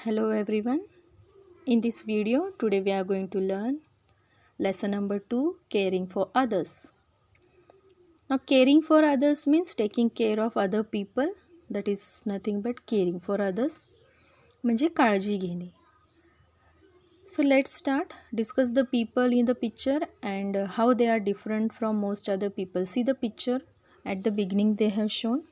Hello everyone. In this video today we are going to learn lesson number 2, caring for others. Now caring for others means taking care of other people, that is nothing but caring for others म्हणजे काळजी घेणे. So let's start. Discuss the people in the picture and how they are different from most other people. See the picture at the beginning they have shown.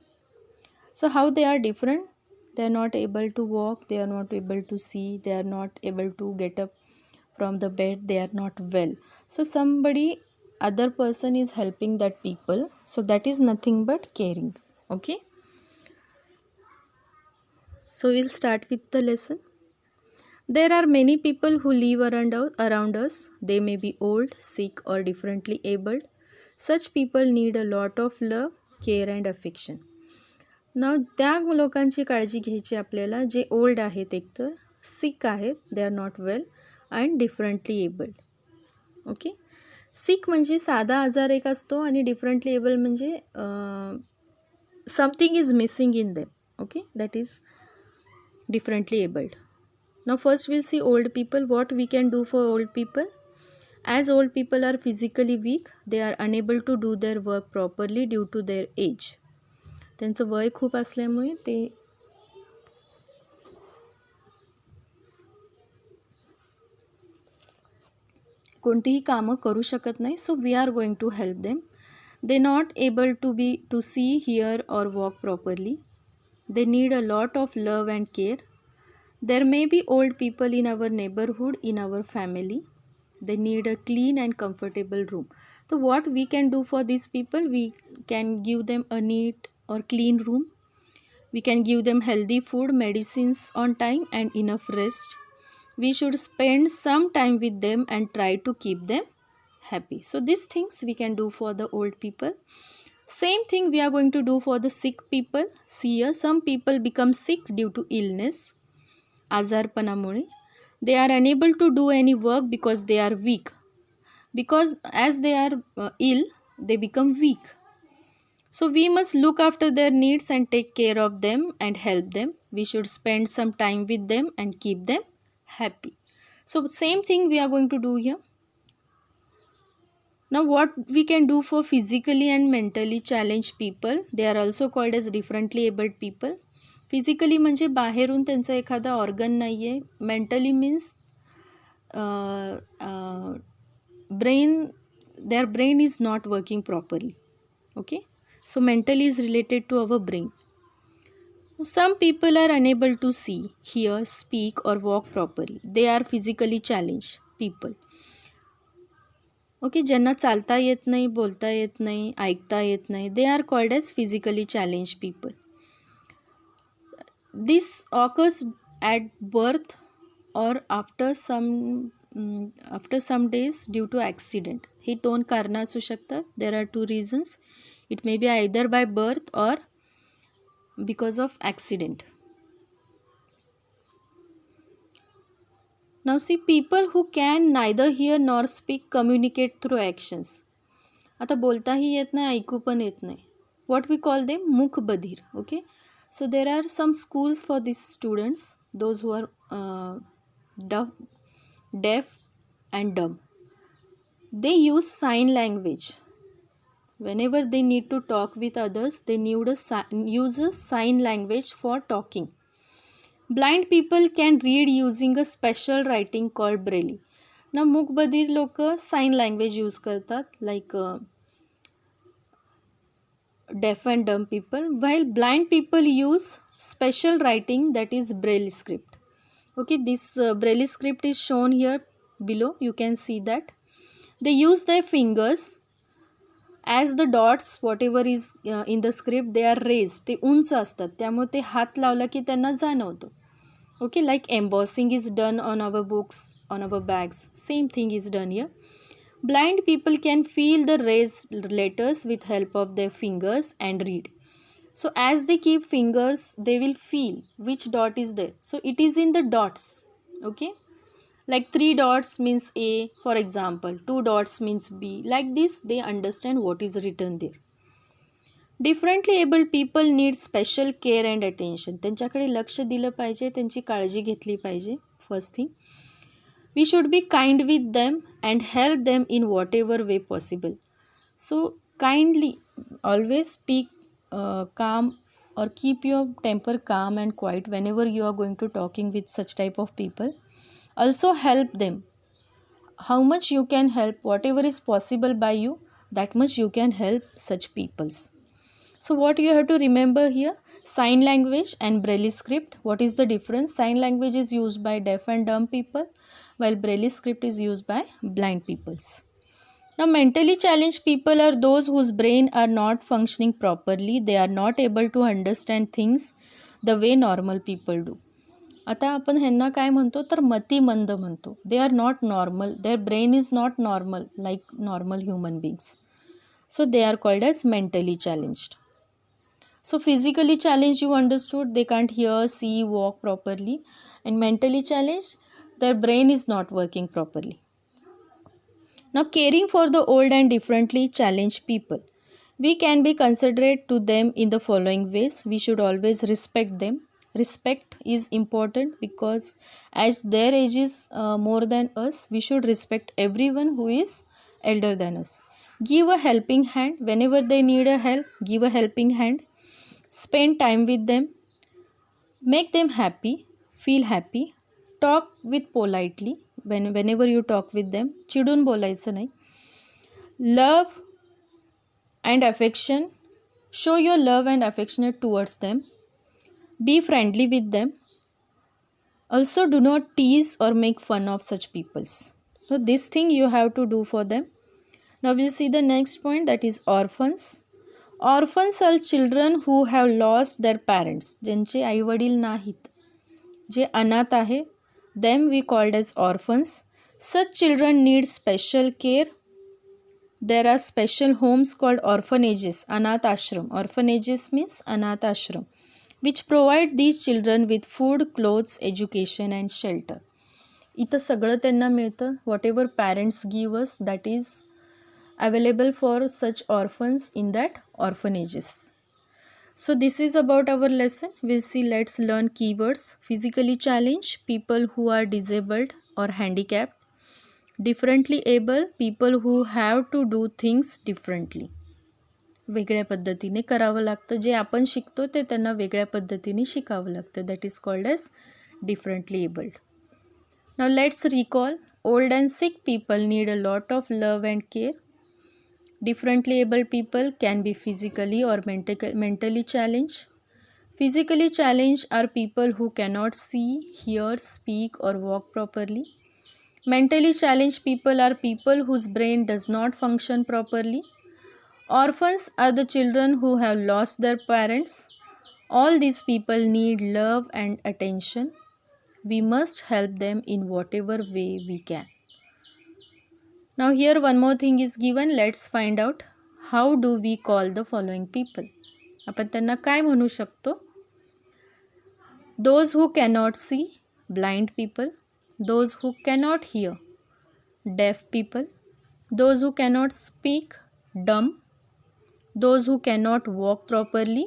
So how they are different? They are not able to walk, they are not able to see, they are not able to get up from the bed, they are not well. So somebody other person is helping that people, so that is nothing but caring. Okay, so we'll start with the lesson. There are many people who live around us. They may be old, sick or differently abled. Such people need a lot of love, care and affection. ना त्या लोकांची काळजी घ्यायची आपल्याला जे old आहेत, एकतर sick आहेत, they are not well and differently abled. Okay, sick म्हणजे साधा आजार एक असतो आणि डिफरंटली एबल म्हणजे something is missing in them. Okay, that is differently abled. Now first will see old people. What we can do for old people? As old people are physically weak, they are unable to do their work properly due to their age. त्यांचं वय खूप असल्यामुळे ते कोणतीही कामं करू शकत नाही. So we are going to help them. They not able to see, hear और walk properly. They need a lot of love and care. There may be old people in our neighbourhood, in our family. They need a clean and comfortable room. So what we can do for these people? We can give them a neat or clean room. We can give them healthy food, medicines on time and enough rest. We should spend some time with them and try to keep them happy. So these things we can do for the old people. Same thing we are going to do for the sick people. See here, some people become sick due to illness, आजारपणामुळे. They are unable to do any work because they are weak. Because as they are ill, they become weak. So we must look after their needs and take care of them and help them. We should spend some time with them and keep them happy. So same thing we are going to do here. Now what we can do for physically and mentally challenged people? They are also called as differently abled people. Physically म्हणजे बाहेरून त्यांचा एखादा organ नाही आहे. Mentally means their brain is not working properly. Okay, so mentally is related to our brain. Some people are unable to see, hear, speak or walk properly. They are physically challenged people. Okay, ज्यांना चालता येत नाही, बोलता येत नाही, ऐकता येत नाही, they are called as physically challenged people. This occurs at birth or after some days due to accident. हे दोन कारणं असू शकतात. There are two reasons. It may be either by birth or because of accident. Now see, people who can neither hear nor speak communicate through actions. आता बोलताही येत नाही, ऐकू पण येत नाही. What we call them? मूक बधिर. Okay. So there are some schools for these students, those who are deaf and dumb. They use sign language. Whenever they need to talk with others, they use a sign language for talking. Blind people can read using a special writing called Braille. Now मूक बधिर लोक sign language use करतात, like deaf and dumb people, while blind people use special writing, that is Braille script. Okay, this Braille script is shown here below. You can see that they use their fingers as the dots, whatever is in the script, they are raised. ते उंच असतात, त्यामुळे ते हात लावला की त्यांना जाणवतो. Okay, like embossing is done on our books, on our bags, same thing is done here. Blind people can feel the raised letters with help of their fingers and read. So as they keep fingers, they will feel which dot is there. So it is in the dots. Okay, like 3 dots means A, for example, 2 dots means B. Like this they understand what is written there. Differently abled people need special care and attention. त्यांच्याकडे लक्ष दिलं पाहिजे, त्यांची काळजी घेतली पाहिजे. First thing, we should be kind with them and help them in whatever way possible. So kindly always speak calm or keep your temper calm and quiet whenever you are going to talking with such type of people. Also help them. How much you can help, whatever is possible by you, that much you can help such peoples. So what you have to remember here, sign language and Braille script. What is the difference? Sign language is used by deaf and dumb people, while Braille script is used by blind peoples. Now, mentally challenged people are those whose brain are not functioning properly. They are not able to understand things the way normal people do. आता आपण ह्यांना काय म्हणतो तर मतिमंद म्हणतो. They are not normal. Their brain is not normal like normal human beings. So they are called as mentally challenged. So physically challenged, you understood, they can't hear, see, walk properly. And mentally challenged, their brain is not working properly. Now, caring for the old and differently challenged people. We can be considerate to them in the following ways. We should always respect them. Respect is important because as their age is more than us, we should respect everyone who is elder than us. Give a helping hand. Whenever they need a help, give a helping hand. Spend time with them. Make them happy. Feel happy. Talk with politely. Whenever you talk with them, चिडून बोलायचं नाही. Love and affection. Show your love and affection towards them. Be friendly with them. Also, do not tease or make fun of such peoples. So this thing you have to do for them. Now we'll see the next point, that is orphans. Orphans are children who have lost their parents. ज्यांचे आई वडील नाहीत, जे अनाथ आहे, them we called as orphans. Such children need special care. There are special homes called orphanages, anath ashram. Orphanages means anath ashram, which provide these children with food, clothes, education and shelter. इथं सगळं त्यांना मिळतं. Whatever parents give us, that is available for such orphans in that orphanages. So this is about our lesson. We'll see, let's learn keywords. Physically challenged, people who are disabled or handicapped. Differently able, people who have to do things differently. वेगळ्या पद्धतीने करावं लागतं. जे आपण शिकतो ते त्यांना वेगळ्या पद्धतीने शिकावं लागतं. That is called as differently abled. Now let's recall. Old and sick people need a lot of love and care. Differently able people can be physically or mentally challenged. Physically challenged are people who cannot see, hear, speak or walk properly. Mentally challenged people are people whose brain does not function properly. Orphans are the children who have lost their parents. All these people need love and attention. We must help them in whatever way we can. Now here one more thing is given. Let's find out how do we call the following people. आपण त्यांना काय म्हणू शकतो? Those who cannot see, blind people. Those who cannot hear, deaf people. Those who cannot speak, dumb. Those who cannot walk properly,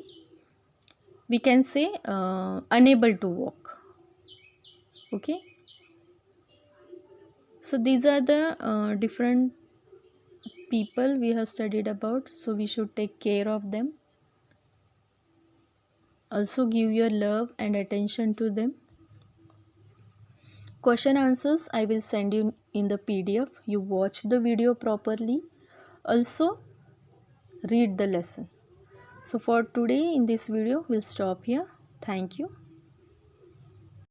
we can say unable to walk. Okay. So these are the different people we have studied about. So we should take care of them. Also give your love and attention to them. Question answers I will send you in the PDF. You watch the video properly. Also read the lesson. So for today in this video we'll stop here. Thank you.